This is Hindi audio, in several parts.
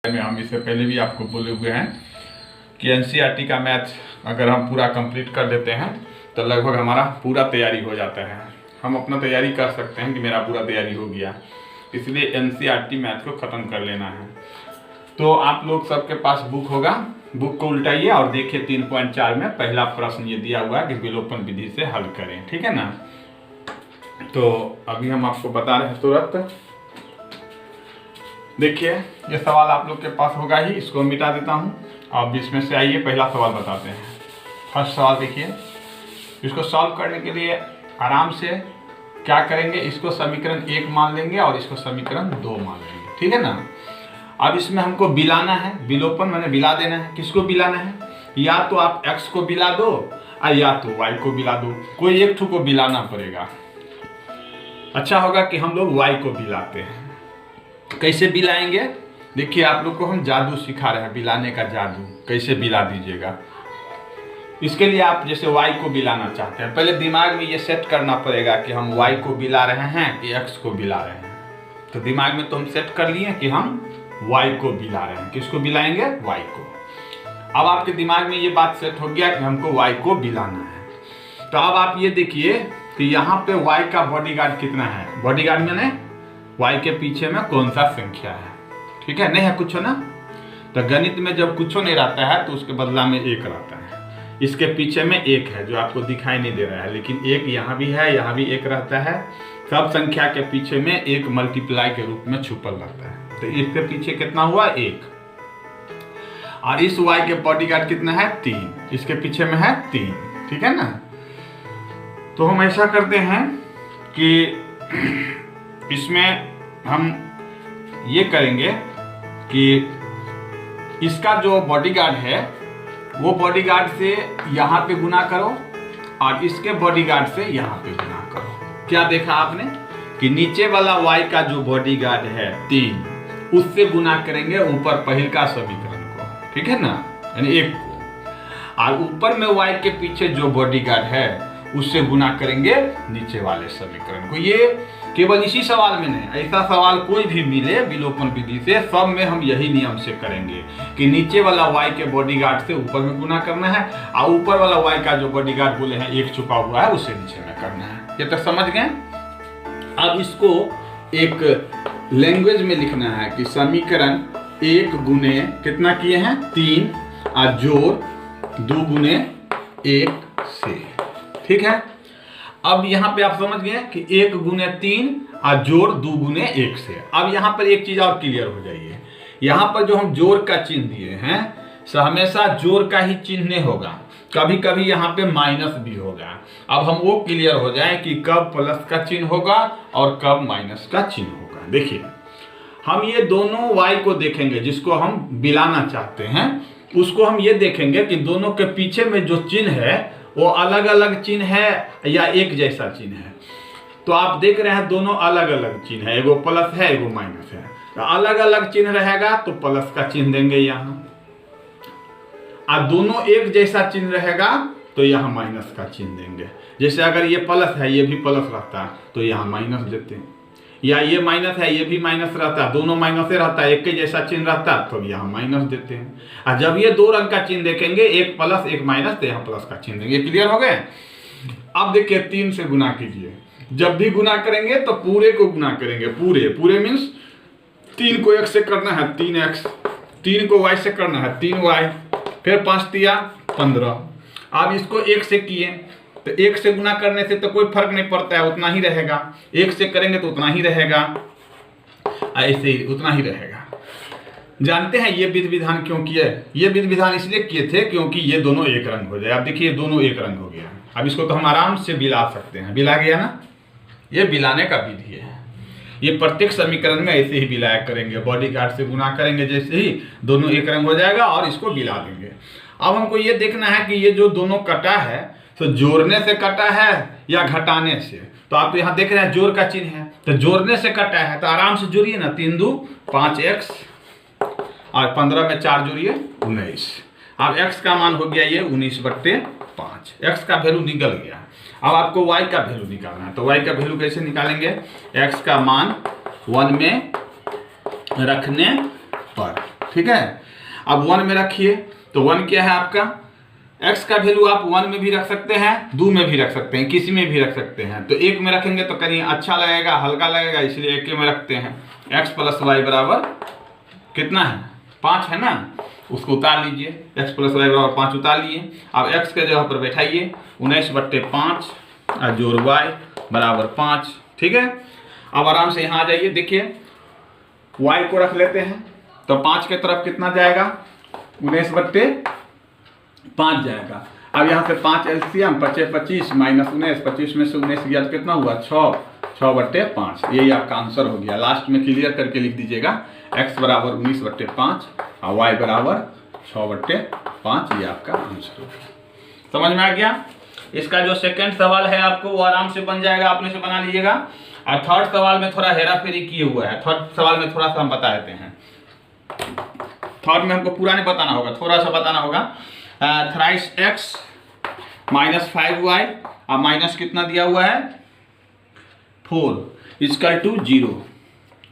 में हम इससे पहले भी आपको बोले हुए हैं कि एनसीईआरटी का मैथ अगर हम पूरा कंप्लीट कर लेते हैं तो लगभग हमारा पूरा तैयारी हो जाता है। हम अपना तैयारी कर सकते हैं कि मेरा पूरा तैयारी हो गया, इसलिए एनसीईआरटी मैथ को ख़त्म कर लेना है। तो आप लोग सबके पास बुक होगा, बुक को उल्टाइए और देखिए 3.4 में पहला प्रश्न ये दिया हुआ है कि विलोपन विधि से हल करें, ठीक है ना। तो अभी हम आपको बता रहे हैं तुरंत। देखिए ये सवाल आप लोग के पास होगा ही, इसको मिटा देता हूँ। अब इसमें से आइए पहला सवाल बताते हैं। फर्स्ट सवाल देखिए, इसको सॉल्व करने के लिए आराम से क्या करेंगे, इसको समीकरण 1 मान लेंगे और इसको समीकरण 2 मान लेंगे, ठीक है ना। अब इसमें हमको बिलाना है, विलोपन मैंने बिला देना है। किसको बिलाना है? या तो आप x को बिला दो या तो y को बिला दो, कोई एक को बिलाना पड़ेगा। अच्छा होगा कि हम लोग y को बिलाते हैं। कैसे बिलाएंगे? देखिए आप लोग को हम जादू सिखा रहे हैं, बिलाने का जादू कैसे बिला दीजिएगा। इसके लिए आप जैसे y को बिलाना चाहते हैं, पहले दिमाग में ये सेट करना पड़ेगा कि हम y को बिला रहे हैं कि x को बिला रहे हैं। तो दिमाग में तो हम सेट कर लिए कि हम y को बिला रहे हैं। किसको बिलाएंगे? y को। अब आपके दिमाग में ये बात सेट हो गया कि हमको y को बिलाना है। तो अब आप ये देखिए कि यहाँ पे y का बॉडीगार्ड कितना है। बॉडीगार्ड मैंने y के पीछे में कौन सा संख्या है, ठीक है, नहीं है कुछ ना। तो गणित में जब कुछ नहीं रहता है तो उसके बदला में 1 रहता है। इसके पीछे में 1 है जो आपको दिखाई नहीं दे रहा है, लेकिन 1 यहाँ भी है, यहाँ भी 1 रहता है। सब संख्या के पीछे में 1 मल्टीप्लाई के रूप में छुपल रहता है। तो इसके पीछे कितना हुआ? 1। और इस y के बॉडीगार्ड कितना है? 3। इसके पीछे में है 3, ठीक है ना। तो हम ऐसा करते हैं कि इसमें हम ये करेंगे कि इसका जो बॉडीगार्ड है वो बॉडीगार्ड से यहाँ पे गुना करो और इसके बॉडीगार्ड से यहाँ पे गुना करो। क्या देखा आपने कि नीचे वाला y का जो बॉडीगार्ड है 3, उससे गुना करेंगे ऊपर पहले का समीकरण को, ठीक है ना, यानी 1 को। और ऊपर में y के पीछे जो बॉडीगार्ड है उससे गुना करेंगे नीचे वाले समीकरण को। ये केवल इसी सवाल में नहीं, ऐसा सवाल कोई भी मिले विलोपन विधि से, सब में हम यही नियम से करेंगे कि नीचे वाला y के बॉडीगार्ड से ऊपर में गुना करना है और ऊपर वाला y का जो बॉडीगार्ड बोले हैं 1 छुपा हुआ है उसे नीचे में करना है। ये तो समझ गए। अब इसको एक लैंग्वेज में लिखना है कि समीकरण 1 गुने कितना किए हैं? 3 और जोड़ 2 गुने 1 से, ठीक है। अब यहाँ पे आप समझ गए कि 1 गुने 3 और जोड़ 2 गुने 1 से। अब यहाँ पर एक चीज और क्लियर हो जाइए, यहाँ पर जो हम जोड़ का चिन्ह दिए हैं सो हमेशा जोड़ का ही चिन्ह नहीं होगा, कभी कभी यहाँ पे माइनस भी होगा। अब हम वो क्लियर हो जाए कि कब प्लस का चिन्ह होगा और कब माइनस का चिन्ह होगा। देखिए हम ये दोनों y को देखेंगे, जिसको हम बिलाना चाहते हैं उसको हम ये देखेंगे कि दोनों के पीछे में जो चिन्ह है वो अलग अलग चिन्ह है या एक जैसा चिन्ह है। तो आप देख रहे हैं दोनों अलग अलग चिन्ह है, एगो प्लस है एगो माइनस है। तो अलग अलग चिन्ह रहेगा तो प्लस का चिन्ह देंगे यहाँ, और दोनों एक जैसा चिन्ह रहेगा तो यहाँ माइनस का चिन्ह देंगे। जैसे अगर ये प्लस है ये भी प्लस रहता है तो यहाँ माइनस देते हैं, या ये माइनस है ये भी माइनस रहता है, दोनों माइनस रहता है, एक के जैसा चिन्ह रहता है तो यहाँ माइनस देते हैं। और जब ये 2 रंग का चिन्ह देखेंगे, एक प्लस एक माइनस, तो यहाँ प्लस का चिन्ह देंगे। क्लियर हो गए। अब देखिए 3 से गुना कीजिए, जब भी गुना करेंगे तो पूरे को गुना करेंगे, पूरे मीन्स 3 को 1 से करना है 3x, 3 को y से करना है 3y, फिर 5 दिया 15। अब इसको 1 से किए तो 1 से गुना करने से तो कोई फर्क नहीं पड़ता है, उतना ही रहेगा। 1 से करेंगे तो उतना ही रहेगा, ऐसे ही उतना ही रहेगा। जानते हैं ये विधि विधान क्यों किए? ये विधि विधान इसलिए किए थे क्योंकि ये दोनों एक रंग हो जाए। अब देखिए दोनों एक रंग हो गया। अब इसको तो हम आराम से बिला सकते हैं, बिला गया ना। ये बिलाने का विधि है, ये प्रत्येक समीकरण में ऐसे ही बिलाया करेंगे, बॉडीगार्ड से गुना करेंगे, जैसे ही दोनों एक रंग हो जाएगा और इसको बिला देंगे। अब हमको ये देखना है कि ये जो दोनों कटा है तो जोड़ने से कटा है या घटाने से। तो आप यहाँ देख रहे हैं जोड़ का चिन्ह है, तो जोड़ने से कटा है तो आराम से जोड़िए ना, 3 2 5x और 15 में 4 जोड़िए 19। अब x का मान हो गया ये 19/5, x का वैल्यू निकल गया। अब आपको y का वैल्यू निकालना है, तो y का वैल्यू कैसे निकालेंगे? x का मान 1 में रखने पर ठीक है। अब 1 में रखिए, तो 1 क्या है आपका, x का वैल्यू आप 1 में भी रख सकते हैं, 2 में भी रख सकते हैं, किसी में भी रख सकते हैं। तो 1 में रखेंगे तो कहीं अच्छा लगेगा, हल्का लगेगा, इसलिए 1 में रखते हैं। x प्लस वाई बराबर कितना है, 5 है ना, उसको उतार लीजिए, x प्लस वाई बराबर 5 उतार लिए। अब x के जगह पर बैठाइए 19/5 और जोड़ y बराबर 5, ठीक है। अब आराम से यहाँ आ जाइए, देखिए y को रख लेते हैं, तो 5 के तरफ कितना जाएगा, 19/5 जाएगा। अब यहाँ से 5 एलसीएम, 25 माइनस 19, 25 में से 19 गया तो कितना हुआ, 6/5। यही आपका आंसर हो गया। लास्ट में क्लियर करके लिख दीजिएगा, x बराबर 19/5 और y बराबर 6/5, ये आपका आंसर हो गया। समझ में आ गया। इसका जो सेकंड सवाल है आपको वो आराम से बन जाएगा, अपने से बना लीजिएगा। और थर्ड सवाल में थोड़ा हेरा फेरी किए हुआ है, थर्ड सवाल में थोड़ा सा हम बता देते हैं। थर्ड में हमको पूरा नहीं बताना होगा, थोड़ा सा बताना होगा। थ्राइस x माइनस 5y और माइनस कितना दिया हुआ है 4 इक्वल टू 0।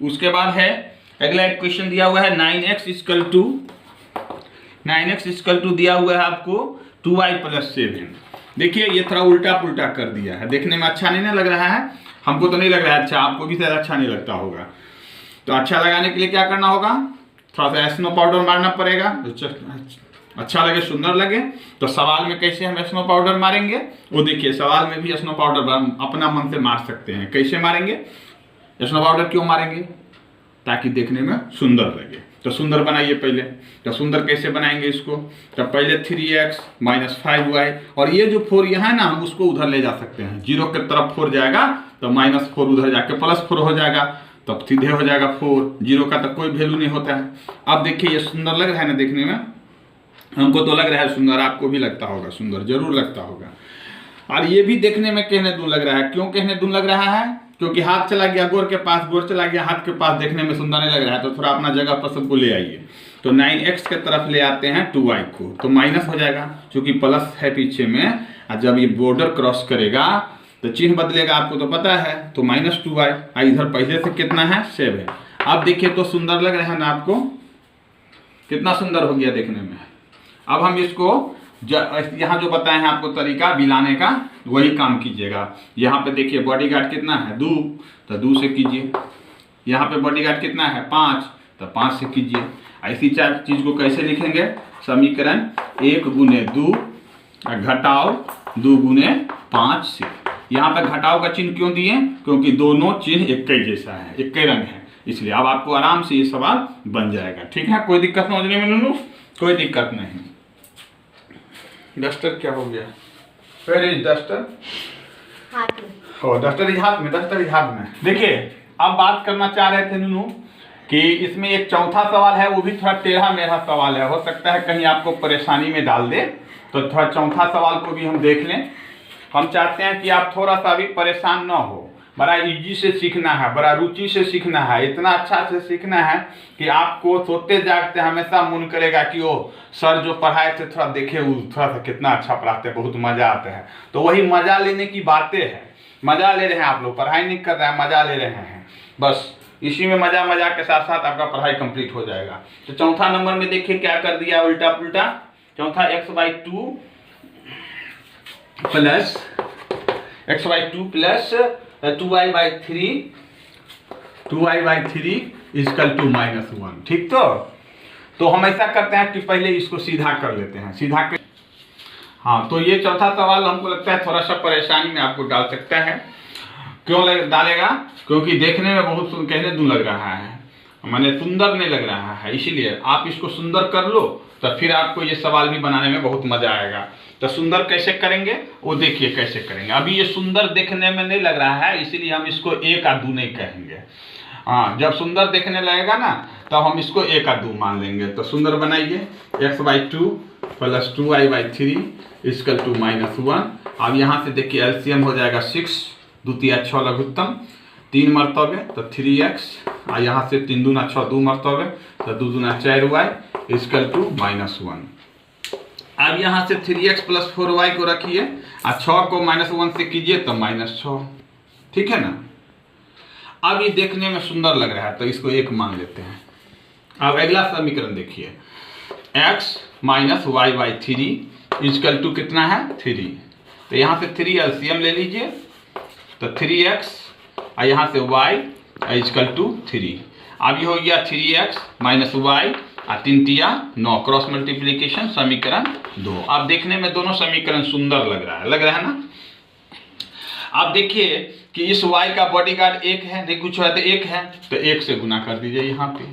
उसके बाद है अगला एक क्वेश्चन दिया हुआ है 9x इक्वल टू दिया हुआ है आपको 2y प्लस 7। देखिए ये थोड़ा उल्टा पुल्टा कर दिया है, देखने में अच्छा नहीं ना लग रहा है, हमको तो नहीं लग रहा है अच्छा, आपको भी शायद अच्छा नहीं लगता होगा। तो अच्छा लगाने के लिए क्या करना होगा, थोड़ा सा स्नो पाउडर मारना पड़ेगा, अच्छा लगे, सुंदर लगे। तो सवाल में कैसे हम स्नो पाउडर मारेंगे वो देखिए, सवाल में भी स्नो पाउडर अपना मन से मार सकते हैं। कैसे मारेंगे, स्नो पाउडर क्यों मारेंगे, ताकि देखने में सुंदर लगे। तो सुंदर बनाइए पहले, तो सुंदर कैसे बनाएंगे इसको, तो पहले 3x माइनस 5y, और ये जो 4 यहाँ है ना, हम उसको उधर ले जा सकते हैं, 0 के तरफ 4 जाएगा तो -4 उधर जाके +4 हो जाएगा, तब सीधे हो जाएगा 4। 0 का तो कोई वैल्यू नहीं होता है। अब देखिए ये सुंदर लग रहा है ना देखने में, हमको तो लग रहा है सुंदर, आपको भी लगता होगा सुंदर, जरूर लगता होगा। और ये भी देखने में कहने दून लग रहा है, क्यों कहने दून लग रहा है, क्योंकि हाथ चला गया गोर के पास, गोर चला गया हाथ के पास, देखने में सुंदर नहीं लग रहा है। तो थोड़ा अपना जगह पर सबको ले आइए, तो 9x के तरफ ले आते हैं 2y को, तो माइनस हो जाएगा, क्योंकि प्लस है पीछे में, और जब ये बॉर्डर क्रॉस करेगा तो चिन्ह बदलेगा, आपको तो पता है, तो -2y। इधर पहले से कितना है 7। अब देखिए तो सुंदर लग रहा है ना आपको, कितना सुंदर हो गया देखने में। अब हम इसको यहाँ जो बताए हैं आपको तरीका बिलाने का, वही काम कीजिएगा। यहाँ पे देखिए बॉडीगार्ड कितना है 2, तो 2 से कीजिए। यहाँ पे बॉडीगार्ड कितना है 5, तो 5 से कीजिए। ऐसी चार चीज को कैसे लिखेंगे, समीकरण 1 गुने 2 घटाओ 2 गुने 5 से। यहाँ पे घटाओ का चिन्ह क्यों दिए, क्योंकि दोनों चिन्ह एक ही जैसा है, एक ही रंग है, इसलिए अब आपको आराम से ये सवाल बन जाएगा। ठीक है, कोई दिक्कत समझने में नूनू, कोई दिक्कत नहीं। डस्टर क्या हो गया, वेयर इज डस्टर, हाथ में, हो डस्टर इज हाथ में, डस्टर इज हाथ में। देखिए अब बात करना चाह रहे थे नूनू कि इसमें एक चौथा सवाल है, वो भी थोड़ा टेढ़ा मेढ़ा सवाल है, हो सकता है कहीं आपको परेशानी में डाल दे, तो थोड़ा चौथा सवाल को भी हम देख लें। हम चाहते हैं कि आप थोड़ा सा भी परेशान ना हो, बड़ा इजी से सीखना है, बड़ा रुचि से सीखना है, इतना अच्छा से सीखना है कि आपको सोते जागते हमेशा मन करेगा कि वो सर जो पढ़ाए थे थोड़ा देखे, वो थोड़ा सा कितना अच्छा पढ़ाते हैं, बहुत मजा आता है। तो वही मजा लेने की बातें हैं, मजा ले रहे हैं आप लोग, पढ़ाई नहीं कर रहे हैं, मजा ले रहे हैं, बस इसी में मजा के साथ साथ आपका पढ़ाई कंप्लीट हो जाएगा। तो चौथा नंबर में देखिए क्या कर दिया उल्टा पुल्टा, चौथा x/2 plus 2y/3 equal to -1। ठीक, तो हम ऐसा करते हैं कि पहले इसको सीधा कर लेते हैं, सीधा कर। हाँ, तो ये चौथा सवाल हमको लगता है थोड़ा सा परेशानी में आपको डाल सकता है। क्यों डालेगा, क्योंकि देखने में बहुत कहने दूं लग रहा है, माने सुंदर नहीं लग रहा है, इसीलिए आप इसको सुंदर कर लो, तो फिर आपको ये सवाल भी बनाने में बहुत मजा आएगा। तो सुंदर कैसे करेंगे वो देखिए कैसे करेंगे। अभी ये सुंदर देखने में नहीं लग रहा है, इसीलिए हम इसको 1 और 2 नहीं कहेंगे। हाँ, जब सुंदर देखने लगेगा ना तब हम इसको 1 और 2 मान लेंगे। तो सुंदर बनाइए, x/2 plus 2y/3 equal to -1। अब यहाँ से देखिए एलसीएम हो जाएगा 6, 2 × 6 लघुत्तम 3 मरतबे, तो 3x, और यहाँ से 3 दूना 6 2 मरतबे, तो 2 दूना 4y इक्वल टू -1। अब यहाँ से 3x प्लस 4y को रखिए और 6 को -1 से कीजिए तो -6। ठीक है ना। अब ये देखने में सुंदर लग रहा है तो इसको 1 मान लेते हैं। अब अगला समीकरण देखिए, x minus y by 3 equal to कितना है 3। तो यहाँ से 3 एलसीएम ले लीजिए, तो 3x और यहाँ से y इजकल टू 3। अब ये हो गया 3x माइनस वाई और 3 तिया 9, क्रॉस मल्टीप्लीकेशन समीकरण 2। अब देखने में दोनों समीकरण सुंदर लग रहा है ना। अब देखिए कि इस y का बॉडीगार्ड 1 है, नहीं कुछ है तो 1 है, तो 1 से गुना कर दीजिए यहाँ पे।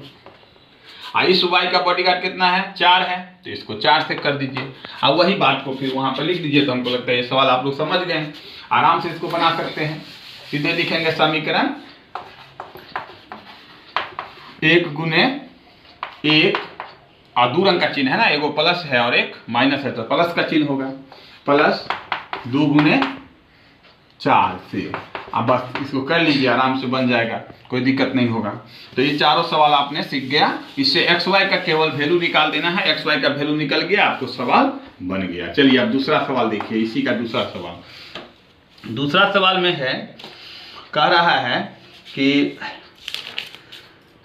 और इस y का बॉडीगार्ड कितना है 4 है, तो इसको 4 से कर दीजिए। अब वही बात को फिर वहाँ पर लिख दीजिए। तो हमको लगता है ये सवाल आप लोग समझ गए हैं, आराम से इसको बना सकते हैं। सीधे लिखेंगे समीकरण 1 गुने 1 और 2 रंग का चिन्ह है ना, एगो प्लस है और एक माइनस है, तो प्लस का चिन्ह होगा, प्लस 2 गुने 4 से। अब बस इसको कर लीजिए, आराम से बन जाएगा, कोई दिक्कत नहीं होगा। तो ये चारों सवाल आपने सीख गया। इससे एक्स वाई का केवल वैल्यू निकाल देना है, एक्स वाई का वैल्यू निकल गया, आपको सवाल बन गया। चलिए अब दूसरा सवाल देखिए, इसी का दूसरा सवाल। दूसरा सवाल में है, कह रहा है कि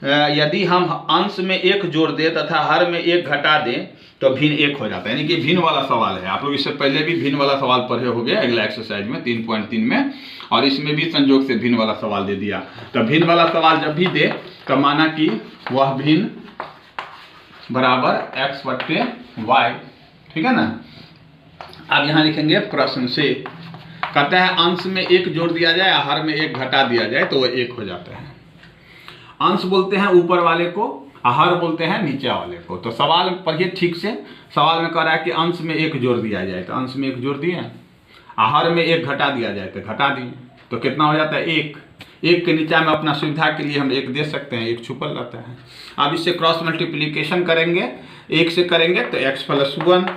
यदि हम अंश में 1 जोड़ दें तथा हर में 1 घटा दें तो भिन्न 1 हो जाता है, यानी कि भिन्न वाला सवाल है। आप लोग इससे पहले भी भिन्न वाला सवाल पढ़े होंगे अगला एक्सरसाइज में 3.3 में, और इसमें भी संयोग से भिन्न वाला सवाल दे दिया। तो भिन्न वाला सवाल जब भी दे तो माना कि वह भिन्न बराबर x बट्टे y, ठीक है ना। अब यहाँ लिखेंगे प्रश्न से, कहता है अंश में 1 जोड़ दिया जाए, हर में 1 घटा दिया जाए तो वह 1 हो जाता है। अंश बोलते हैं ऊपर वाले को, हर बोलते हैं नीचे वाले को। तो सवाल पढ़िए ठीक से। सवाल में कह रहा है कि अंश में 1 जोड़ दिया जाए, तो अंश में 1 जोड़ दिए, हर में 1 घटा दिया जाए तो घटा दिए, तो कितना हो जाता है 1। 1 के नीचे में अपना सुविधा के लिए हम 1 दे सकते हैं, 1 छुपल रहता है। अब इससे क्रॉस मल्टीप्लीकेशन करेंगे, 1 से करेंगे तो x प्लस 1,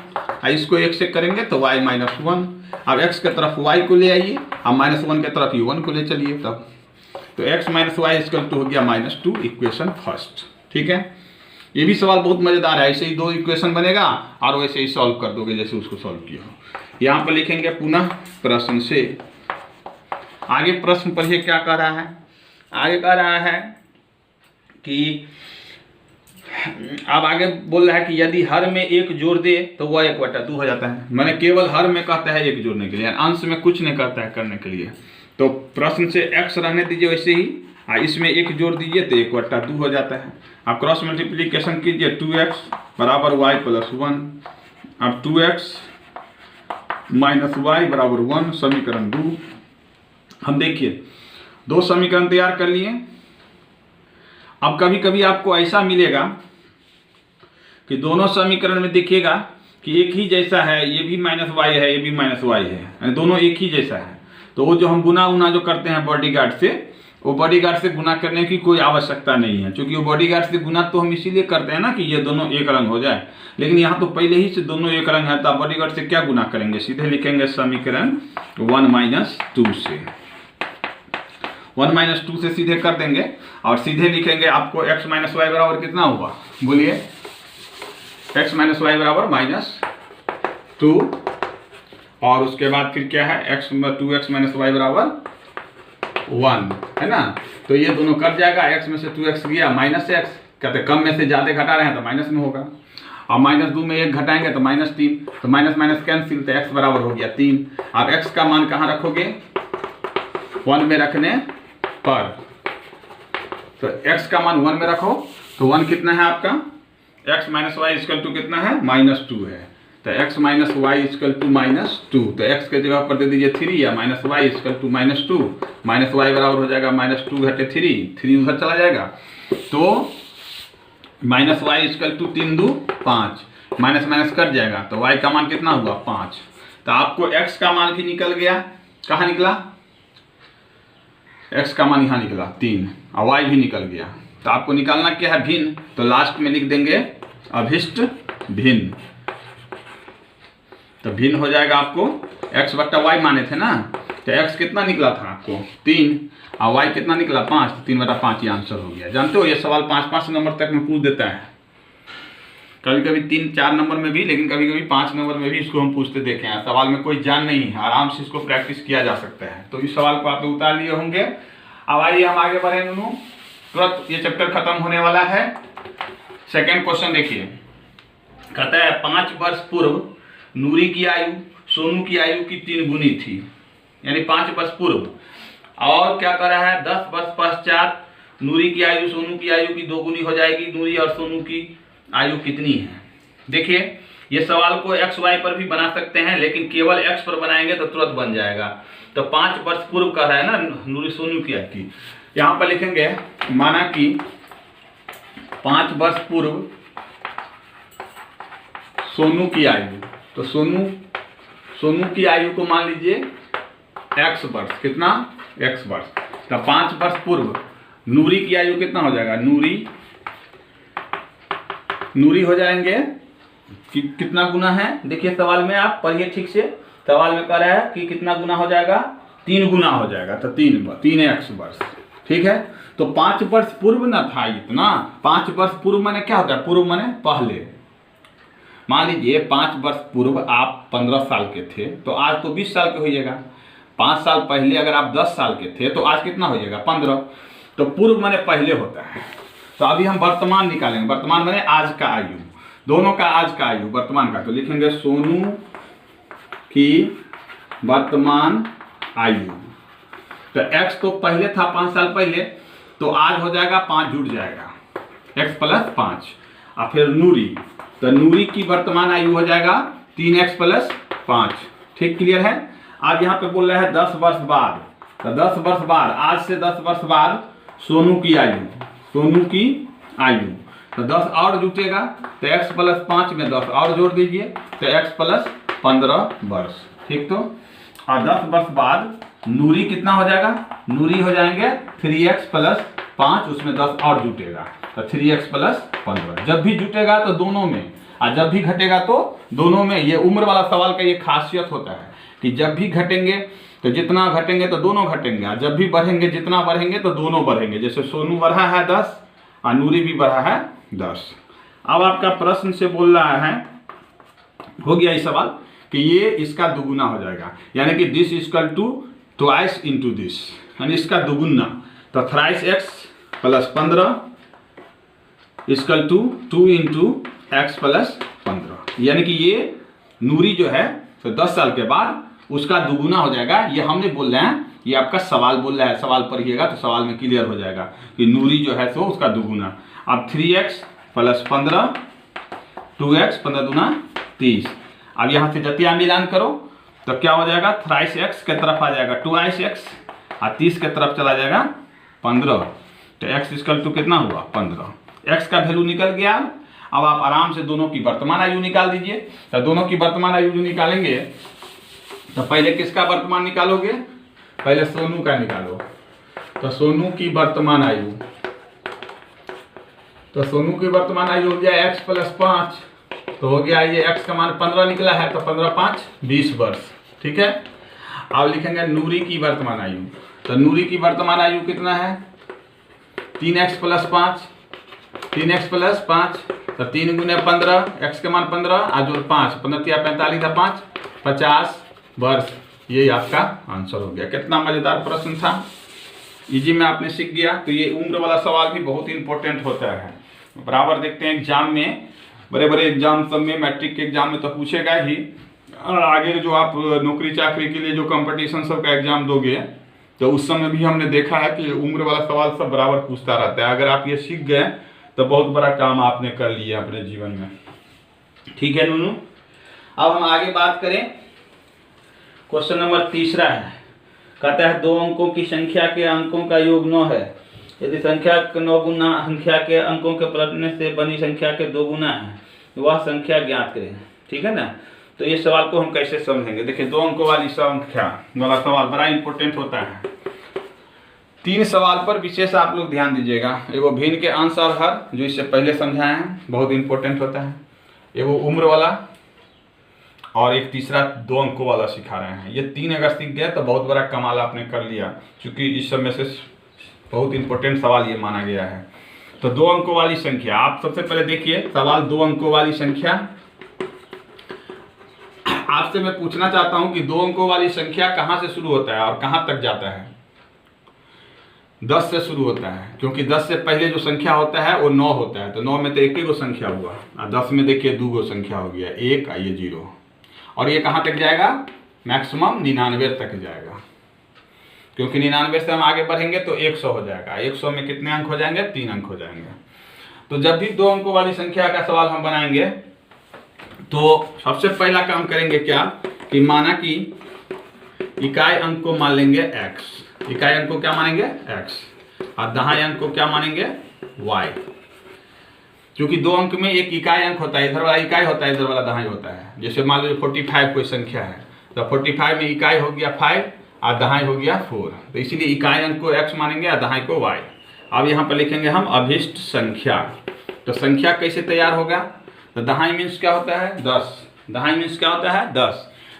इसको 1 से करेंगे तो y माइनस 1। अब x के तरफ y को ले आइए, अब माइनस 1 के तरफ u1 को ले चलिए, तब तो x minus y equal to हो गया -2, इक्वेशन फर्स्ट। ठीक है, ये भी सवाल बहुत मजेदार है। ऐसे ही 2 इक्वेशन बनेगा और वैसे ही सॉल्व कर दोगे जैसे उसको सॉल्व किया हो। यहाँ पर लिखेंगे पुनः प्रश्न से। आगे प्रश्न पढ़िए क्या कह रहा है। आगे कह रहा है कि अब आगे बोल रहा है कि यदि हर में 1 जोड़ दे तो वह 1/2 हो जाता है। मैंने केवल हर में कहता है 1 जोड़ने के लिए, अंश में कुछ नहीं कहता है करने के लिए। तो प्रश्न से x रहने दीजिए वैसे ही, इसमें 1 जोड़ दीजिए तो 1/2 हो जाता है। अब क्रॉस मल्टीप्लीकेशन कीजिए, 2x बराबर y प्लस 1। अब 2x माइनस वाई बराबर 1, समीकरण 2। हम देखिए 2 समीकरण तैयार कर लिए। अब कभी कभी आपको ऐसा मिलेगा कि दोनों समीकरण में देखिएगा कि एक ही जैसा है, ये भी -y है, ये भी -y है, दोनों एक ही जैसा है। तो वो जो हम गुना उना जो करते हैं बॉडीगार्ड से, वो बॉडीगार्ड से गुना करने की कोई आवश्यकता नहीं है, क्योंकि वो बॉडीगार्ड से गुना तो हम इसीलिए करते हैं ना कि ये दोनों एक रंग हो जाए। लेकिन यहाँ तो पहले ही से दोनों एक रंग है, तो आप बॉडीगार्ड से क्या गुना करेंगे, सीधे लिखेंगे समीकरण 1 - 2 से। 1 - 2 से सीधे कर देंगे और सीधे लिखेंगे आपको x - y बराबर कितना हुआ, बोलिए। x - y बराबर -2, और उसके बाद फिर क्या है, 2x - y बराबर 1 है ना। तो ये दोनों कट जाएगा, x में से 2x गया -x, कहते कम में से ज़्यादा घटा रहे हैं तो माइनस में होगा, और -2 में 1 घटाएंगे तो -3, तो माइनस माइनस कैंसिल, तो x बराबर हो गया 3। अब x का मान कहाँ रखोगे, 1 में रखने पर, तो x का मान 1 में रखो, तो 1 कितना है आपका, x - y इक्वल टू कितना है, -2 है। तो x - y इक्वल टू -2, तो x के जगह पर दे दीजिए 3, या -y इक्वल टू -2, -y बराबर हो जाएगा -2 घटे 3 उधर चला जाएगा, तो -y equal to 3 2 5, minus minus cut जाएगा, तो y का मान कितना हुआ 5। तो आपको x का मान भी निकल गया, कहाँ निकला, x का मान यहाँ निकला 3, और y भी निकल गया। तो आपको निकालना क्या है, भिन्न, तो लास्ट में लिख देंगे अभिष्ट भिन्न। तो भिन्न हो जाएगा आपको, x बट्टा y माने थे ना, तो x कितना निकला था आपको 3, और y कितना निकला 5, तो 3/5 ये आंसर हो गया। जानते हो ये सवाल 5-5 नंबर तक में पूछ देता है, कभी कभी 3-4 नंबर में भी, लेकिन कभी कभी 5 नंबर में भी इसको हम पूछते देखे हैं। सवाल में कोई जान नहीं है, आराम से इसको प्रैक्टिस किया जा सकता है। तो इस सवाल को आप लोग उतार लिए होंगे। अब आइए हम आगे बढ़े, तुरंत ये चैप्टर खत्म होने वाला है। सेकेंड क्वेश्चन देखिए, कहता है 5 वर्ष पूर्व नूरी की आयु सोनू की आयु की 3 गुनी थी, यानी 5 वर्ष पूर्व। और क्या कर रहा है, 10 वर्ष पश्चात नूरी की आयु सोनू की आयु की 2 गुनी हो जाएगी। नूरी और सोनू की आयु कितनी है? देखिए ये सवाल को एक्स वाई पर भी बना सकते हैं, लेकिन केवल एक्स पर बनाएंगे तो तुरंत बन जाएगा। तो 5 वर्ष पूर्व कह रहा है ना नूरी सोनू की आयु की, यहाँ पर लिखेंगे माना कि 5 वर्ष पूर्व सोनू की आयु, तो सोनू की आयु को मान लीजिए एक्स वर्ष, कितना एक्स वर्ष। तो 5 वर्ष पूर्व नूरी की आयु कितना हो जाएगा, नूरी हो जाएंगे कितना गुना है, देखिए सवाल में आप पढ़िए ठीक से। सवाल में कह रहा है कि कितना गुना हो जाएगा, 3 गुना हो जाएगा, तो 3 एक्स वर्ष, ठीक है। तो 5 वर्ष पूर्व ना था इतना, 5 वर्ष पूर्व माने क्या होता है, पूर्व माने पहले। मान लीजिए 5 वर्ष पूर्व आप 15 साल के थे, तो आज तो 20 साल के होइएगा। 5 साल पहले अगर आप 10 साल के थे तो आज कितना होइएगा, 15। तो पूर्व माने पहले होता है। तो अभी हम वर्तमान निकालेंगे, वर्तमान माने आज का आयु, दोनों का आज का आयु वर्तमान का। तो लिखेंगे सोनू की वर्तमान आयु, तो x तो पहले था 5 साल पहले, तो आज हो जाएगा 5 जुड़ जाएगा, x + 5। और फिर नूरी, तो नूरी की वर्तमान आयु हो जाएगा 3x + 5, ठीक क्लियर है। अब यहाँ पे बोल रहा है 10 वर्ष बाद, तो 10 वर्ष बाद, आज से 10 वर्ष बाद सोनू की आयु, तो 10 और जुटेगा, तो x + 5 में 10 और जोड़ दीजिए, तो x + 15 वर्ष, ठीक। तो और 10 वर्ष बाद नूरी कितना हो जाएगा, नूरी हो जाएंगे 3x + 5, उसमें 10 और जुटेगा, तो 3x + 15। जब भी जुटेगा तो दोनों में, और जब भी घटेगा तो दोनों में। ये उम्र वाला सवाल का ये खासियत होता है कि जब भी घटेंगे तो जितना घटेंगे तो दोनों घटेंगे, और जब भी बढ़ेंगे जितना बढ़ेंगे तो दोनों बढ़ेंगे। जैसे सोनू बढ़ा है 10 और नूरी भी बढ़ा है 10। अब आपका प्रश्न से बोल रहा है, हो गया ये सवाल कि ये इसका दुगुना हो जाएगा, यानी कि दिस = ट्वाइस इंटू दिस, यानी इसका दुगुना। तो थ्राइस x + 15 = 2 इंटू एक्स + 15, यानी कि ये नूरी जो है तो 10 साल के बाद उसका दुगुना हो जाएगा। ये हमने बोल रहे हैं, ये आपका सवाल बोल रहा है, सवाल पढ़िएगा तो सवाल में क्लियर हो जाएगा कि नूरी जो है तो उसका दुगुना। अब 3x + 15, 2x, 15 दूना 30। अब यहाँ से जतिया मिलान करो तो क्या हो जाएगा, थ्राइस x के तरफ आ जाएगा 2x, और 30 के तरफ चला जाएगा 15, तो x = कितना हुआ 15। x का वैल्यू निकल गया। अब आप आराम से दोनों की वर्तमान आयु निकाल दीजिए। तो दोनों की वर्तमान आयु जो निकालेंगे, तो पहले किसका वर्तमान निकालोगे, पहले सोनू का निकालो। तो सोनू की वर्तमान आयु, तो सोनू की वर्तमान आयु हो गया x + 5, तो हो गया ये x का मान 15 निकला है, तो 15 × 5 = 20 वर्ष, ठीक है। अब लिखेंगे नूरी की वर्तमान आयु, तो नूरी की वर्तमान आयु कितना है, 3x + 5, 3x + 5, तो 3 × 15, x का मान 15 और जोड़ 5, 15 × 45 था 5, 50 वर्ष। ये आपका आंसर हो गया। कितना मजेदार प्रश्न था, इजी में आपने सीख गया। तो ये उम्र वाला सवाल भी बहुत इंपॉर्टेंट होता है, बराबर देखते हैं एग्जाम में, बड़े बड़े एग्जाम सब में, मैट्रिक के एग्जाम में तो पूछेगा ही, और आगे जो आप नौकरी चाकरी के लिए जो कंपटीशन सब का एग्जाम दोगे तो उस समय भी हमने देखा है कि उम्र वाला सवाल सब बराबर पूछता रहता है। अगर आप ये सीख गए तो बहुत बड़ा काम आपने कर लिया अपने जीवन में, ठीक है नूनू। अब हम आगे बात करें, क्वेश्चन नंबर 3 है, कहता है 2 अंकों की संख्या के अंकों का योग 9 है, यदि संख्या 9 गुना संख्या के अंकों के पलटने से बनी संख्या के 2 गुना है, वह संख्या ज्ञात करें, ठीक है ना। तो ये सवाल को हम कैसे समझेंगे, देखिए 2 अंकों वाली संख्या वाला सवाल बड़ा इंपॉर्टेंट होता है। 3 सवाल पर विशेष आप लोग ध्यान दीजिएगा। एगो भिन्न के अंश और हर, जो इससे पहले समझाए हैं, बहुत इंपॉर्टेंट होता है। एगो उम्र वाला, और एक तीसरा 2 अंकों वाला सिखा रहे हैं। ये 3 अगर सीख गए तो बहुत बड़ा कमाल आपने कर लिया, क्योंकि इस समय से बहुत इंपॉर्टेंट सवाल ये माना गया है। तो 2 अंकों वाली संख्या, आप सबसे पहले देखिए सवाल 2 अंकों वाली संख्या। आपसे मैं पूछना चाहता हूं कि 2 अंकों वाली संख्या कहां से शुरू होता है और कहां तक जाता है। 10 से शुरू होता है, क्योंकि 10 से पहले जो संख्या होता है वो 9 होता है, तो 9 में तो एक ही गो संख्या हुआ, और 10 में देखिए 2 गो संख्या हो गया, 1 और ये 0, और ये कहाँ तक जाएगा, मैक्सिमम 99 तक जाएगा, क्योंकि 99 से हम आगे बढ़ेंगे तो 100 हो जाएगा। 100 में कितने अंक हो जाएंगे, 3 अंक हो जाएंगे। तो जब भी 2 अंकों वाली संख्या का सवाल हम बनाएंगे तो सबसे पहला काम करेंगे क्या, कि माना कि इकाई अंक को मान लेंगे x, इकाई अंक को क्या मानेंगे x, और दहाई अंक को क्या मानेंगे y, क्योंकि 2 अंक में एक इकाई अंक होता है, इधर वाला इकाई होता है, इधर वाला दहाई होता है। जैसे मान लीजिए 45 कोई संख्या है, तो 45 में इकाई हो गया 5 और दहाई हो गया 4, तो इसीलिए इकाई अंक को x मानेंगे और दहाई को y। अब यहाँ पर लिखेंगे हम अभिष्ट संख्या। तो संख्या कैसे तैयार होगा, तो दहाई मीन्स क्या होता है 10, दहाई मीन्स क्या होता है 10,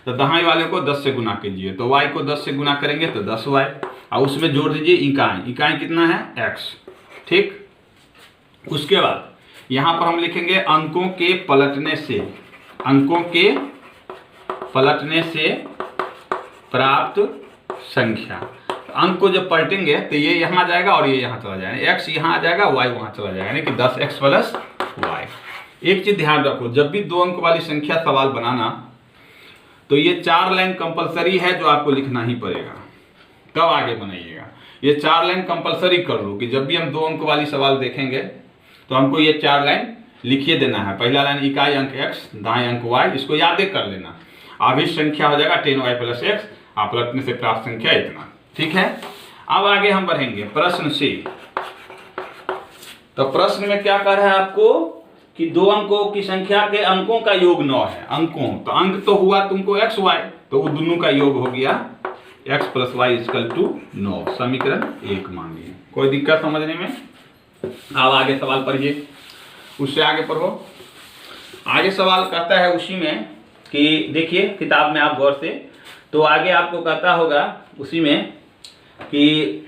तो दहाई वाले को 10 से गुना कीजिए, तो y को 10 से गुना करेंगे तो 10y, और उसमें जोड़ दीजिए इकाई, इकाई कितना है x, ठीक। उसके बाद यहाँ पर हम लिखेंगे अंकों के पलटने से, अंकों के पलटने से प्राप्त संख्या। अंक को जब पलटेंगे तो ये यहाँ जाएगा और ये यहाँ चला जाएगा, x यहाँ आ जाएगा, y वहाँ चला जाएगा, यानी कि 10x प्लस y। एक चीज ध्यान रखो, जब भी 2 अंक वाली संख्या सवाल बनाना तो ये 4 लाइन कंपलसरी है जो आपको लिखना ही पड़ेगा, तब आगे बनाइएगा। ये 4 लाइन कंपलसरी कर लो कि जब भी हम 2 अंक वाली सवाल देखेंगे तो हमको ये 4 लाइन लिखिए देना है। पहला लाइन इकाई अंक x, दाएं अंक y, इसको याद कर लेना। अभिष्ट संख्या हो जाएगा 10y प्लस x, आप पलटने से प्राप्त संख्या इतना, ठीक है। अब आगे हम बढ़ेंगे प्रश्न से। तो प्रश्न में क्या कर रहा है आपको कि 2 अंकों की संख्या के अंकों का योग 9 है, अंकों, तो अंक तो हुआ तुमको x y, तो वो दोनों का योग हो गया x plus y equal to 9, समीकरण 1 मांगिए। कोई दिक्कत समझने में? अब आगे सवाल पढ़िए, उससे आगे पढ़ो। आगे सवाल कहता है उसी में कि देखिए किताब में आप गौर से, तो आगे आपको कहता होगा उसी में कि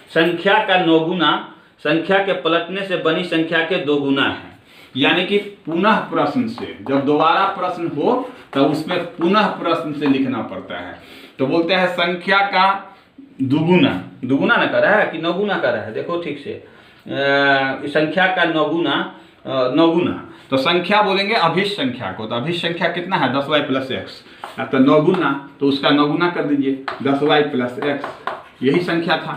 संख्या का 9 गुना संख्या के पलटने से बनी संख्या के 2 गुना है, यानी कि पुनः प्रश्न से, जब दोबारा प्रश्न हो तो उसमें पुनः प्रश्न से लिखना पड़ता है। तो बोलते हैं संख्या का दुगुना, दुगुना ना कर रहा है कि 9 गुना कर रहा है, देखो ठीक से, संख्या का 9 गुना, तो संख्या बोलेंगे अभिष्ट संख्या को, तो अभिष्ट संख्या कितना है 10y प्लस x, तो 9 गुना, तो उसका 9 गुना कर दीजिए 10y प्लस x, यही संख्या था।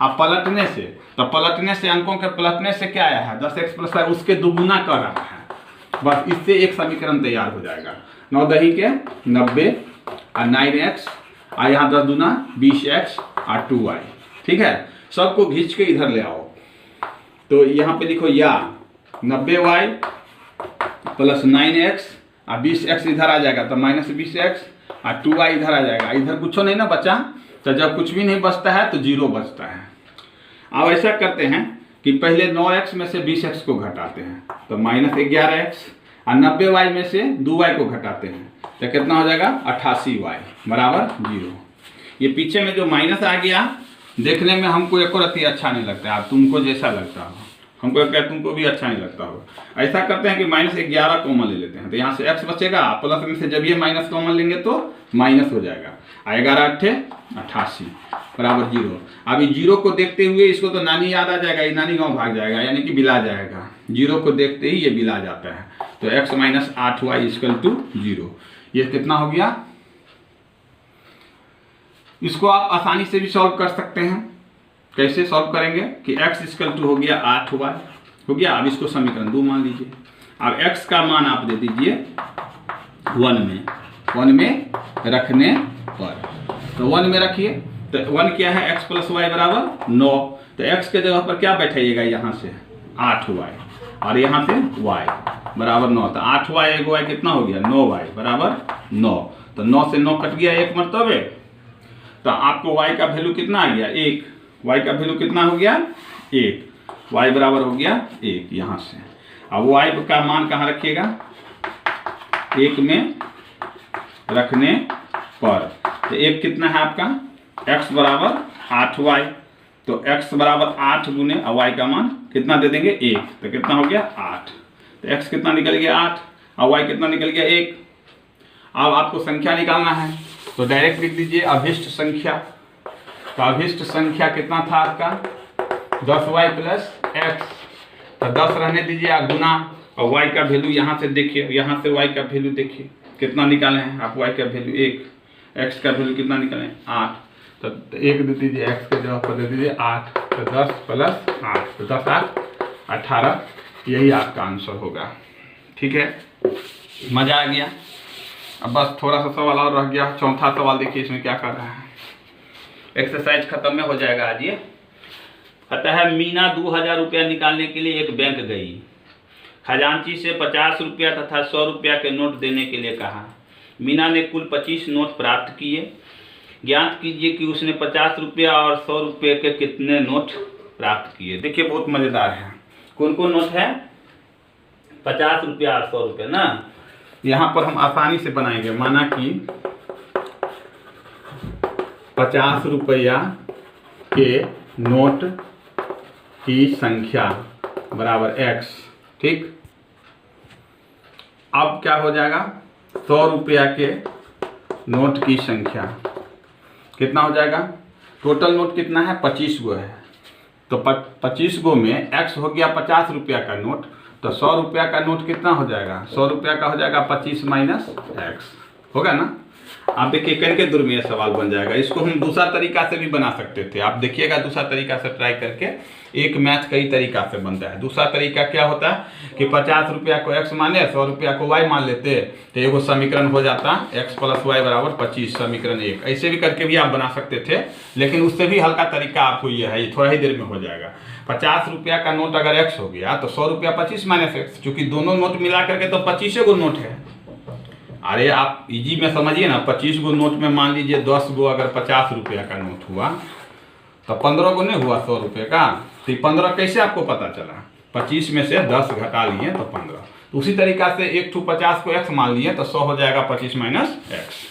अब पलटने से, तो पलटने से अंकों के पलटने से क्या आया है 10x प्लस y, उसके दुगुना कर रहा है, बस इससे एक समीकरण तैयार हो जाएगा। 9 दही के 90 और 9x, और यहाँ 10 दूना 20x और 2y, ठीक है। सबको खींच के इधर ले आओ, तो यहाँ पे लिखो या 90y प्लस 9x और 20x इधर आ जाएगा, तो माइनस 20x और 2y इधर आ जाएगा। इधर कुछ नहीं ना बचा, तो जब कुछ भी नहीं बचता है तो 0 बचता है। अब ऐसा करते हैं कि पहले 9x में से 20x को घटाते हैं, तो माइनस 11x, और 90y में से 2y को घटाते हैं, तो कितना हो जाएगा 88y बराबर 0। ये पीछे में जो माइनस आ गया देखने में हमको एक और अति अच्छा नहीं लगता है, अब तुमको जैसा लगता हो, हमको लगता है तुमको भी अच्छा नहीं लगता होगा। ऐसा करते हैं कि माइनस 11 कॉमन ले लेते हैं, तो यहाँ से x बचेगा, प्लस में से जब ये माइनस कॉमन लेंगे तो माइनस हो जाएगा, 11 8 88 बराबर 0। अभी 0 को देखते हुए इसको तो नानी याद आ जाएगा, ये नानी गाँव भाग जाएगा, यानी कि बिला जाएगा, 0 को देखते ही ये बिला जाता है, तो x minus 8y equal to 0। ये कितना हो गया? इसको आप आसानी से भी सॉल्व कर सकते हैं। कैसे सॉल्व करेंगे कि x इक्वल टू हो गया 8y हो गया। अब इसको समीकरण 2 मान लीजिए। अब x का मान आप दे दीजिए 1 में रखने पर, तो 1 में रखिए, तो 1 क्या है x प्लस वाई बराबर 9, तो x के जगह पर क्या बैठाइएगा, यहाँ से 8y और यहाँ से y बराबर 9, तो 8y एक y कितना हो गया 9y बराबर 9, तो 9 से 9 कट गया एक मरतबे, तो आपको y का वैल्यू कितना आ गया 1, y का वैल्यू कितना हो गया 1, y बराबर हो गया 1 यहाँ से। अब y का मान कहाँ रखिएगा 1 में रखने पर, तो 1 कितना है आपका x बराबर 8y, तो x बराबर 8 गुने y का मान कितना दे देंगे 1, तो कितना हो गया 8, तो x कितना निकल गया 8 और y कितना निकल गया 1। अब आपको संख्या निकालना है, तो डायरेक्ट लिख दीजिए अभिष्ट संख्या। तो अभिष्ट संख्या कितना था आपका 10y प्लस एक्स, तो 10 रहने दीजिए आप गुना, और y का वैल्यू यहाँ से देखिए, यहाँ से y का वैल्यू देखिए कितना निकाले हैं आप, y का वैल्यू 1, x का वैल्यू कितना निकाले 8, तो 1 दे दीजिए, x के जगह पर दे दीजिए 8, तो 10 प्लस 8, तो 10 8 18, यही आपका आंसर होगा। ठीक है, मज़ा आ गया। अब बस थोड़ा सा सवाल और रह गया, चौथा सवाल देखिए इसमें क्या कर रहा है। एक्सरसाइज खत्म में हो जाएगा आज ये। अतः मीना 2000 रुपया निकालने के लिए एक बैंक गई। खजांची से 50 रुपया तथा 100 रुपया के नोट देने के लिए कहा। मीना ने कुल 25 नोट प्राप्त किए। ज्ञात कीजिए कि उसने 50 रुपया और 100 रुपये के कितने नोट प्राप्त किए। देखिए बहुत मज़ेदार है। कौन कौन नोट है? 50 रुपया और 100 रुपया ना। यहाँ पर हम आसानी से बनाएंगे। माना कि 50 रुपया के नोट की संख्या बराबर x। ठीक, अब क्या हो जाएगा? 100 रुपया के नोट की संख्या कितना हो जाएगा? टोटल नोट कितना है? 25 गो है, तो 25 गो में x हो गया 50 रुपया का नोट, तो 100 रुपया का नोट कितना हो जाएगा? 100 रुपया का हो जाएगा 25 माइनस x, होगा ना। आप देखिए करके दूर में ये सवाल बन जाएगा। इसको हम दूसरा तरीका से भी बना सकते थे, आप देखिएगा दूसरा तरीका से ट्राई करके। एक मैथ कई तरीका से बनता है। दूसरा तरीका क्या होता है कि 50 रुपया को x माने, 100 रुपया को y मान लेते, तो एगो समीकरण हो जाता x प्लस वाई बराबर 25, समीकरण 1। ऐसे भी करके भी आप बना सकते थे, लेकिन उससे भी हल्का तरीका आपको ये है, ये थोड़ा ही देर में हो जाएगा। 50 रुपया का नोट अगर x हो गया तो 100 रुपया 25 माइनस x, चूंकि दोनों नोट मिला करके तो 25 गो नोट है। अरे आप इजी में समझिए ना, 25 गो नोट में मान लीजिए 10 गो अगर 50 रुपया का नोट हुआ तो 15 गो नहीं हुआ 100 रुपये का। तो 15 कैसे आपको पता चला? 25 में से 10 घटा लिए तो 15। तो उसी तरीका से 1 to 50 को x मान लिए तो 100 हो जाएगा 25 माइनस x।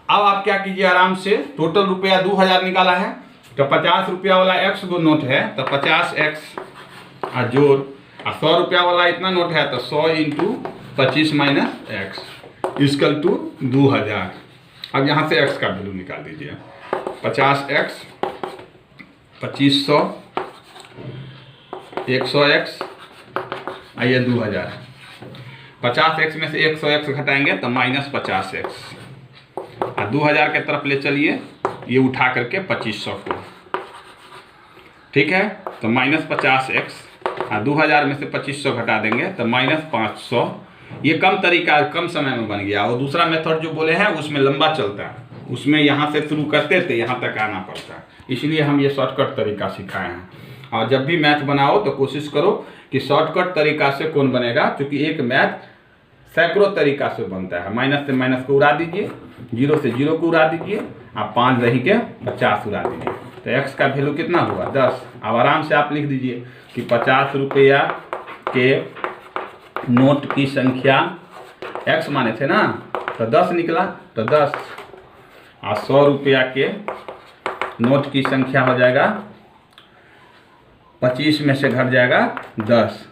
अब आप क्या कीजिए, आराम से टोटल रुपया 2000 निकाला है, तो 50 रुपया वाला x गो नोट है तो 50x जोड़, 100 रुपया वाला इतना नोट है तो 100 into 25 minus x equal to 2000। अब यहाँ से x का वैल्यू निकाल दीजिए। 50x 2500 100x आइए 2000। 50x में से 100x घटाएंगे तो माइनस 50x, और 2000 के तरफ ले चलिए, ये उठा करके 2500 को। ठीक है, तो माइनस 50x और 2000 में से 2500 घटा देंगे तो माइनस 500। ये कम तरीका कम समय में बन गया। और दूसरा मेथड जो बोले हैं उसमें लंबा चलता है, उसमें यहाँ से शुरू करते थे यहाँ तक आना पड़ता है, इसलिए हम ये शॉर्टकट तरीका सिखाए हैं। और जब भी मैथ बनाओ तो कोशिश करो कि शॉर्टकट तरीका से कौन बनेगा, क्योंकि एक मैथ सैकड़ों तरीका से बनता है। माइनस से माइनस को उड़ा दीजिए, 0 से 0 को उड़ा दीजिए, आप 5 रही के 50 उड़ा दीजिए, तो x का वैल्यू कितना हुआ? 10। अब आराम से आप लिख दीजिए कि 50 रुपया के नोट की संख्या x माने थे ना, तो 10 निकला, तो 10। और 100 रुपया के नोट की संख्या हो जाएगा 25 में से घट जाएगा 10,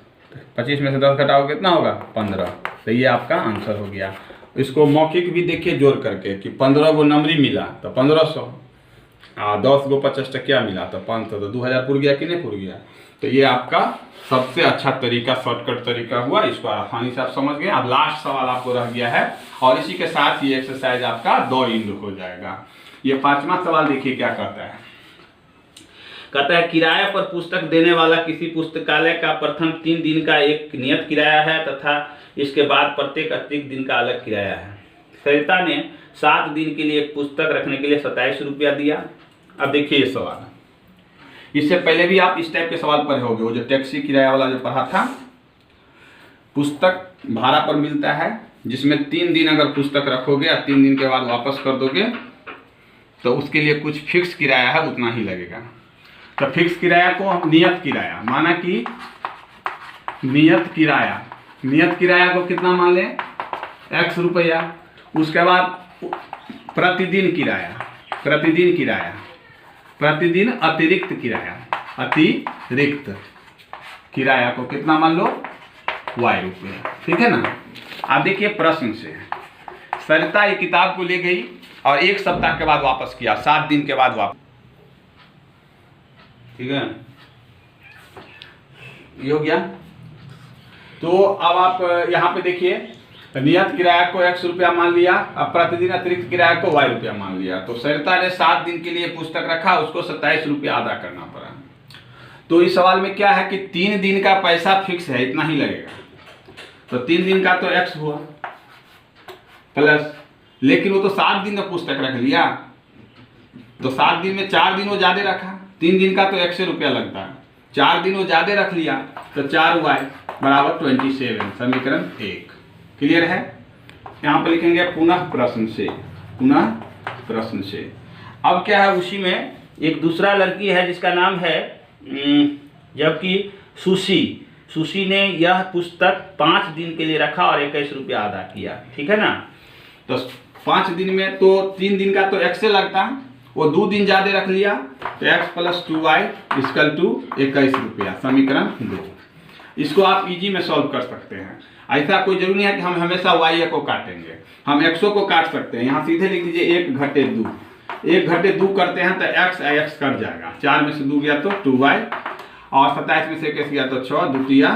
25 में से 10 घटाओ कितना होगा? 15। तो ये आपका आंसर हो गया। इसको मौखिक भी देखिए जोड़ करके कि 15 गो नंबरी मिला तो 1500, और 10 गो 50 टकिया मिला तो 500, तो 2000 पुर गया कि नहीं पुर गया? तो ये आपका सबसे अच्छा तरीका, शॉर्टकट तरीका हुआ। इसको आसानी से आप समझ गए। अब लास्ट सवाल आपको रह गया है, और इसी के साथ ये एक्सरसाइज आपका 2 इंड हो जाएगा। ये 5वां सवाल देखिए क्या कहता है। कहता है किराया पर पुस्तक देने वाला किसी पुस्तकालय का प्रथम 3 दिन का एक नियत किराया है तथा इसके बाद प्रत्येक अतिरिक्त दिन का अलग किराया है। सरिता ने 7 दिन के लिए एक पुस्तक रखने के लिए 27 रुपया दिया। अब देखिए ये सवाल, इससे पहले भी आप इस टाइप के सवाल पढ़े होंगे, वो जो टैक्सी किराया वाला जो पढ़ा था। पुस्तक भाड़ा पर मिलता है, जिसमें 3 दिन अगर पुस्तक रखोगे और 3 दिन के बाद वापस कर दोगे तो उसके लिए कुछ फिक्स किराया है, उतना ही लगेगा। तो फिक्स किराया को हम नियत किराया, माना कि नियत किराया को कितना मान लें? x रुपया। उसके बाद प्रतिदिन अतिरिक्त किराया को कितना मान लो? y रुपया। ठीक है ना। आप देखिए प्रश्न से, सरिता ये किताब को ले गई और 1 सप्ताह के बाद वापस किया, 7 दिन के बाद वापस। ठीक है, ये हो गया। तो अब आप यहाँ पे देखिए, नियत किराया को x रुपया मान लिया, अब प्रतिदिन अतिरिक्त किराया को y रुपया मान लिया। तो सरिता ने 7 दिन के लिए पुस्तक रखा, उसको 27 रुपया अदा करना पड़ा। तो इस सवाल में क्या है कि 3 दिन का पैसा फिक्स है, इतना ही लगेगा। तो 3 दिन का तो x हुआ प्लस, लेकिन वो तो 7 दिन में पुस्तक रख लिया, तो 7 दिन में 4 दिन वो ज्यादा रखा, 3 दिन का तो x रुपया लगता है, 4 दिन वो ज्यादा रख लिया, तो 4y बराबर 27, समीकरण 1। क्लियर है? यहाँ पर लिखेंगे पुनः प्रश्न से, पुनः प्रश्न से। अब क्या है, उसी में एक दूसरा लड़की है जिसका नाम है जबकि सुशी ने यह पुस्तक 5 दिन के लिए रखा और 21 रुपया अदा किया। ठीक है ना? तो 5 दिन में तो 3 दिन का तो x लगता है, वो 2 दिन ज्यादा रख लिया, तो x + 2y = 21 रुपया, समीकरण 2। इसको आप इजी में सॉल्व कर सकते हैं। ऐसा कोई जरूरी नहीं है कि हम हमेशा y को काटेंगे, हम x को काट सकते हैं। यहाँ सीधे लिख दीजिए 1 घटे 2, 1 घटे 2 करते हैं तो x कट जाएगा, 4 में से 2 गया तो 2y, और 27 में से 21 गया तो 6, 2 ×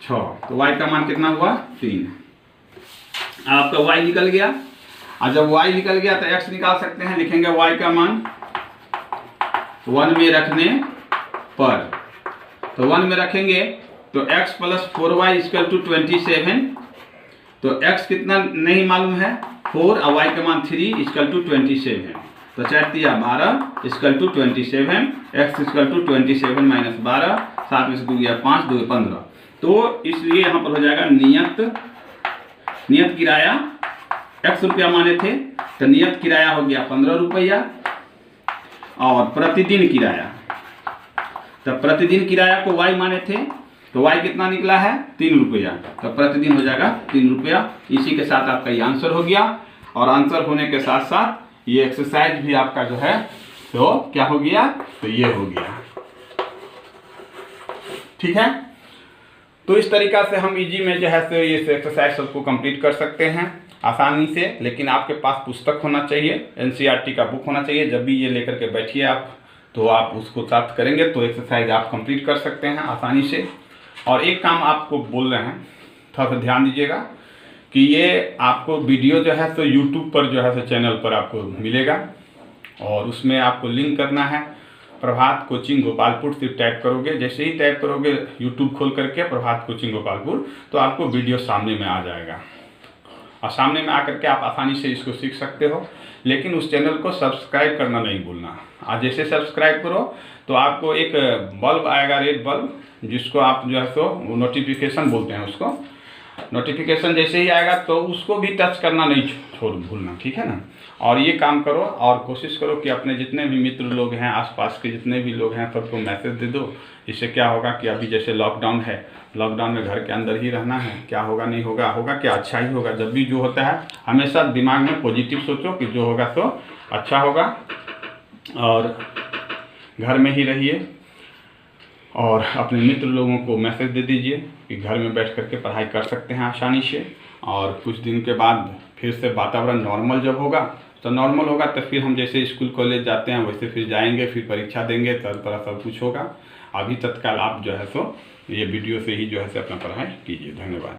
6, तो y का मान कितना हुआ? 3। आपका y निकल गया, और जब y निकल गया तो x निकाल सकते हैं। लिखेंगे y का मान 1 में रखने पर, तो 1 में रखेंगे तो x + 4y = 27। तो x कितना नहीं मालूम है 4, और y का मान 3 = 27। तो 4 × 12 = 27, x = 27 - 12, 7 में से 2 गया 5, 2 × 15। तो इसलिए यहाँ पर हो जाएगा नियत किराया x रुपया माने थे, तो नियत किराया हो गया 15 रुपया, और प्रतिदिन किराया, तो प्रतिदिन किराया को y माने थे, तो y कितना निकला है? 3 रुपया, तो प्रतिदिन हो जाएगा 3 रुपया। इसी के साथ आपका ये आंसर हो गया, और आंसर होने के साथ साथ ये एक्सरसाइज भी आपका जो है तो क्या हो गया? तो ये हो गया। ठीक है? तो इस तरीका से हम इजी में जो है तो ये एक्सरसाइज सबको कंप्लीट कर सकते हैं आसानी से, लेकिन आपके पास पुस्तक होना चाहिए, NCERT का बुक होना चाहिए। जब भी ये लेकर के बैठिए आप, तो आप उसको प्राप्त करेंगे तो एक्सरसाइज आप कंप्लीट कर सकते हैं आसानी से। और एक काम आपको बोल रहे हैं, थोड़ा सा ध्यान दीजिएगा कि ये आपको वीडियो जो है तो YouTube पर जो है तो चैनल पर आपको मिलेगा, और उसमें आपको लिंक करना है प्रभात कोचिंग गोपालपुर। सिर्फ टाइप करोगे, जैसे ही टाइप करोगे YouTube खोल करके प्रभात कोचिंग गोपालपुर, तो आपको वीडियो सामने में आ जाएगा, और सामने में आकर के आप आसानी से इसको सीख सकते हो। लेकिन उस चैनल को सब्सक्राइब करना नहीं भूलना। आज जैसे सब्सक्राइब करो तो आपको एक बल्ब आएगा, रेड बल्ब, जिसको आप जो है तो नोटिफिकेशन बोलते हैं उसको। नोटिफिकेशन जैसे ही आएगा तो उसको भी टच करना नहीं छोड़ भूलना, ठीक है ना? और ये काम करो, और कोशिश करो कि अपने जितने भी मित्र लोग हैं, आसपास के जितने भी लोग हैं, सबको मैसेज दे दो। इससे क्या होगा कि अभी जैसे लॉकडाउन है, लॉकडाउन में घर के अंदर ही रहना है, क्या होगा नहीं होगा, होगा क्या अच्छा ही होगा। जब भी जो होता है हमेशा दिमाग में पॉजिटिव सोचो कि जो होगा तो अच्छा होगा, और घर में ही रहिए, और अपने मित्र लोगों को मैसेज दे दीजिए कि घर में बैठ करके पढ़ाई कर सकते हैं आसानी से। और कुछ दिन के बाद फिर से वातावरण नॉर्मल जब होगा तो नॉर्मल होगा, तो फिर हम जैसे स्कूल कॉलेज जाते हैं वैसे फिर जाएंगे, फिर परीक्षा देंगे, तरह सब कुछ होगा। अभी तत्काल आप जो है सो ये वीडियो से ही जो है से अपना पढ़ाई कीजिए। धन्यवाद।